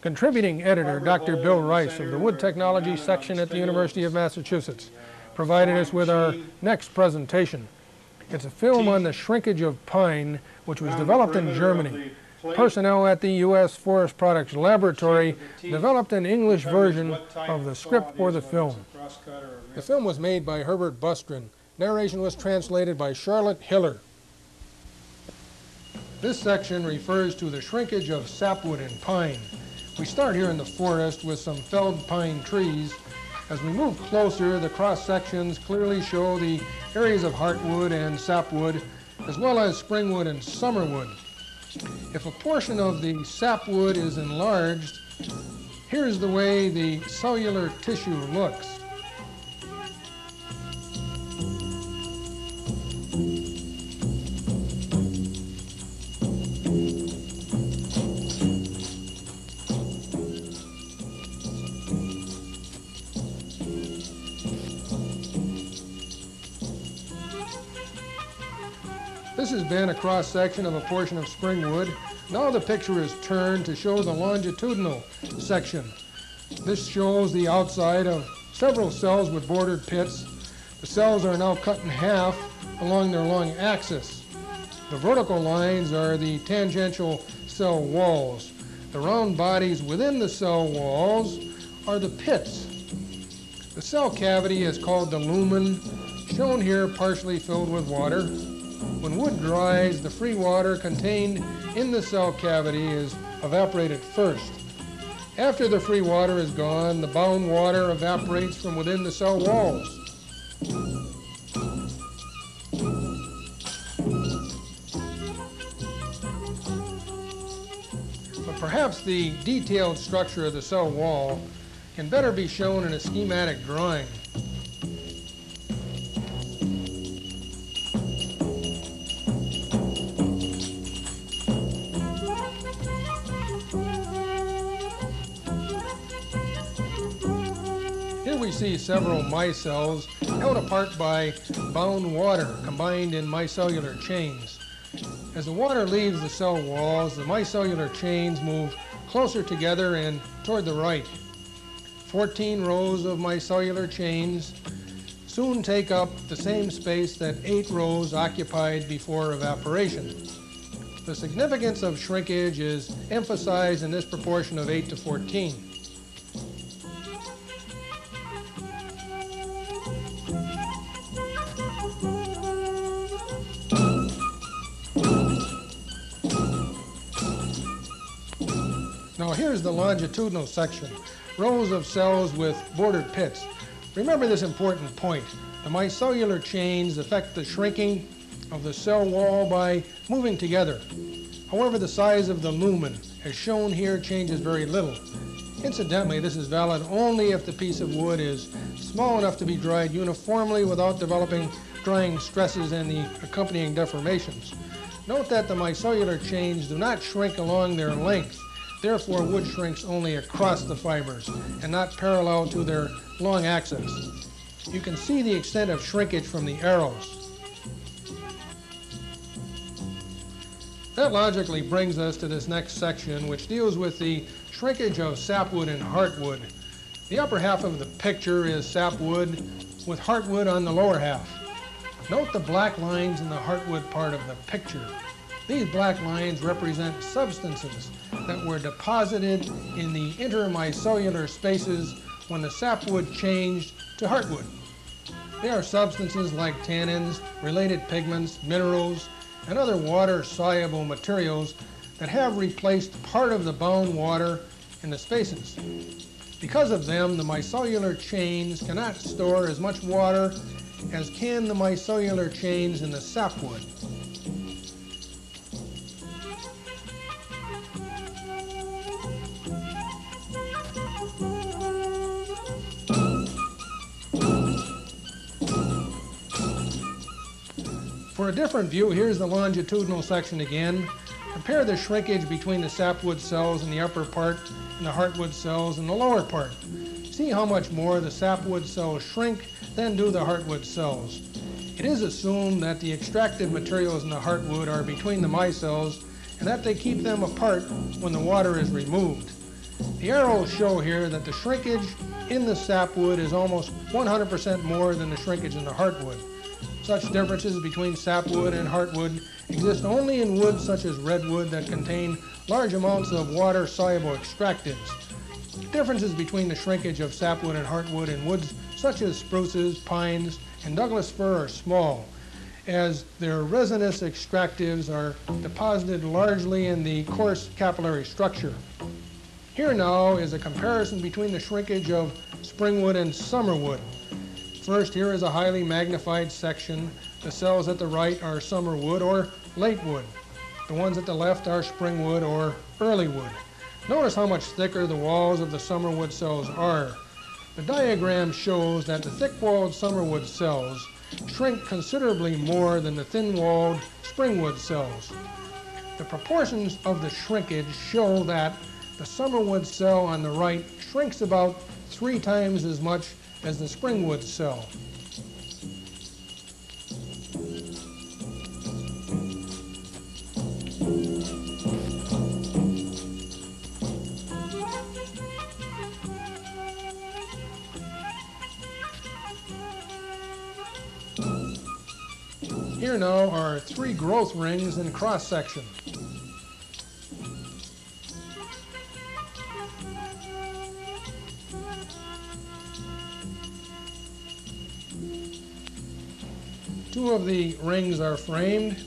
Contributing editor Dr. Bill Rice of the Wood Technology section at the University of Massachusetts provided us with our next presentation. It's a film on the shrinkage of pine, which was developed in Germany. Personnel at the U.S. Forest Products Laboratory developed an English version of the script for the film. The film was made by Herbert Bustrin. Narration was translated by Charlotte Hiller. This section refers to the shrinkage of sapwood in pine. We start here in the forest with some felled pine trees. As we move closer, the cross sections clearly show the areas of heartwood and sapwood, as well as springwood and summerwood. If a portion of the sapwood is enlarged, here's the way the cellular tissue looks. This has been a cross-section of a portion of springwood. Now the picture is turned to show the longitudinal section. This shows the outside of several cells with bordered pits. The cells are now cut in half along their long axis. The vertical lines are the tangential cell walls. The round bodies within the cell walls are the pits. The cell cavity is called the lumen, shown here partially filled with water. When wood dries, the free water contained in the cell cavity is evaporated first. After the free water is gone, the bound water evaporates from within the cell walls. But perhaps the detailed structure of the cell wall can better be shown in a schematic drawing. Here we see several micelles held apart by bound water combined in micellular chains. As the water leaves the cell walls, the micellular chains move closer together and toward the right. 14 rows of micellular chains soon take up the same space that 8 rows occupied before evaporation. The significance of shrinkage is emphasized in this proportion of 8 to 14. Now here's the longitudinal section, rows of cells with bordered pits. Remember this important point. The micellular chains affect the shrinking of the cell wall by moving together. However, the size of the lumen, as shown here, changes very little. Incidentally, this is valid only if the piece of wood is small enough to be dried uniformly without developing drying stresses and the accompanying deformations. Note that the micellular chains do not shrink along their length. Therefore, wood shrinks only across the fibers and not parallel to their long axis. You can see the extent of shrinkage from the arrows. That logically brings us to this next section, which deals with the shrinkage of sapwood and heartwood. The upper half of the picture is sapwood with heartwood on the lower half. Note the black lines in the heartwood part of the picture. These black lines represent substances that were deposited in the intermicellular spaces when the sapwood changed to heartwood. They are substances like tannins, related pigments, minerals, and other water-soluble materials that have replaced part of the bound water in the spaces. Because of them, the micellular chains cannot store as much water as can the micellular chains in the sapwood. For a different view, here's the longitudinal section again. Compare the shrinkage between the sapwood cells in the upper part and the heartwood cells in the lower part. See how much more the sapwood cells shrink than do the heartwood cells. It is assumed that the extracted materials in the heartwood are between the micelles and that they keep them apart when the water is removed. The arrows show here that the shrinkage in the sapwood is almost 100% more than the shrinkage in the heartwood. Such differences between sapwood and heartwood exist only in woods such as redwood that contain large amounts of water-soluble extractives. Differences between the shrinkage of sapwood and heartwood in woods such as spruces, pines, and Douglas fir are small, as their resinous extractives are deposited largely in the coarse capillary structure. Here now is a comparison between the shrinkage of springwood and summerwood. First, here is a highly magnified section. The cells at the right are summerwood or late wood. The ones at the left are springwood or early wood. Notice how much thicker the walls of the summerwood cells are. The diagram shows that the thick-walled summerwood cells shrink considerably more than the thin-walled springwood cells. The proportions of the shrinkage show that the summerwood cell on the right shrinks about 3 times as much as the springwood cell. Here now are 3 growth rings in cross-section. Two of the rings are framed.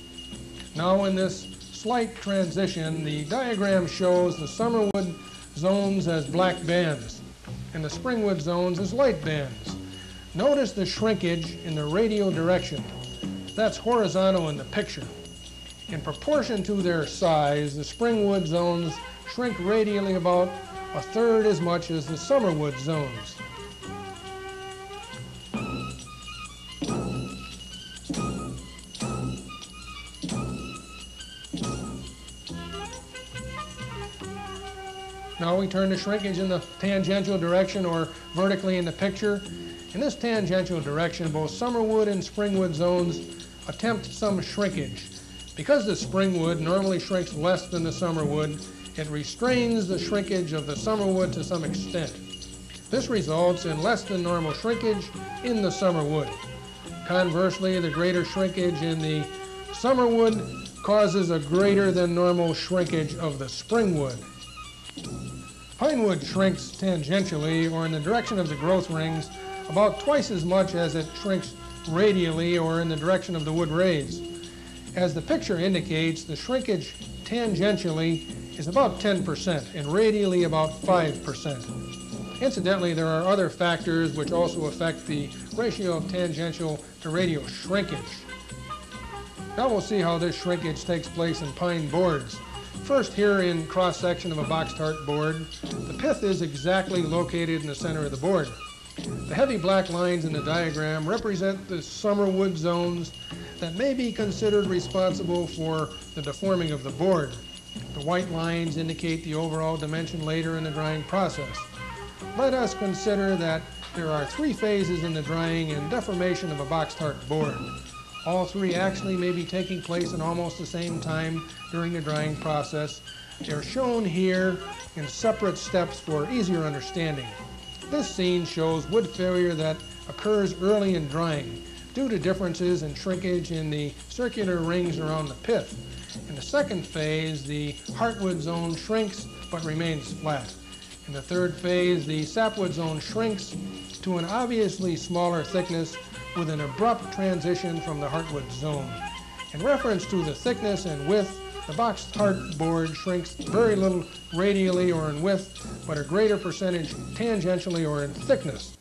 Now in this slight transition, the diagram shows the summerwood zones as black bands and the springwood zones as light bands. Notice the shrinkage in the radial direction. That's horizontal in the picture. In proportion to their size, the springwood zones shrink radially about 1/3 as much as the summerwood zones. Now we turn the shrinkage in the tangential direction or vertically in the picture. In this tangential direction, both summerwood and springwood zones attempt some shrinkage. Because the springwood normally shrinks less than the summerwood, it restrains the shrinkage of the summerwood to some extent. This results in less than normal shrinkage in the summerwood. Conversely, the greater shrinkage in the summerwood causes a greater than normal shrinkage of the springwood. Pinewood shrinks tangentially or in the direction of the growth rings about twice as much as it shrinks radially or in the direction of the wood rays. As the picture indicates, the shrinkage tangentially is about 10% and radially about 5%. Incidentally, there are other factors which also affect the ratio of tangential to radial shrinkage. Now we'll see how this shrinkage takes place in pine boards. First, here in cross-section of a boxed heart board, the pith is exactly located in the center of the board. The heavy black lines in the diagram represent the summerwood zones that may be considered responsible for the deforming of the board. The white lines indicate the overall dimension later in the drying process. Let us consider that there are 3 phases in the drying and deformation of a boxed heart board. All 3 actually may be taking place in almost the same time during the drying process. They are shown here in separate steps for easier understanding. This scene shows wood failure that occurs early in drying due to differences in shrinkage in the circular rings around the pith. In the second phase, the heartwood zone shrinks but remains flat. In the third phase, the sapwood zone shrinks to an obviously smaller thickness with an abrupt transition from the heartwood zone. In reference to the thickness and width, the boxed heart board shrinks very little radially or in width, but a greater percentage tangentially or in thickness.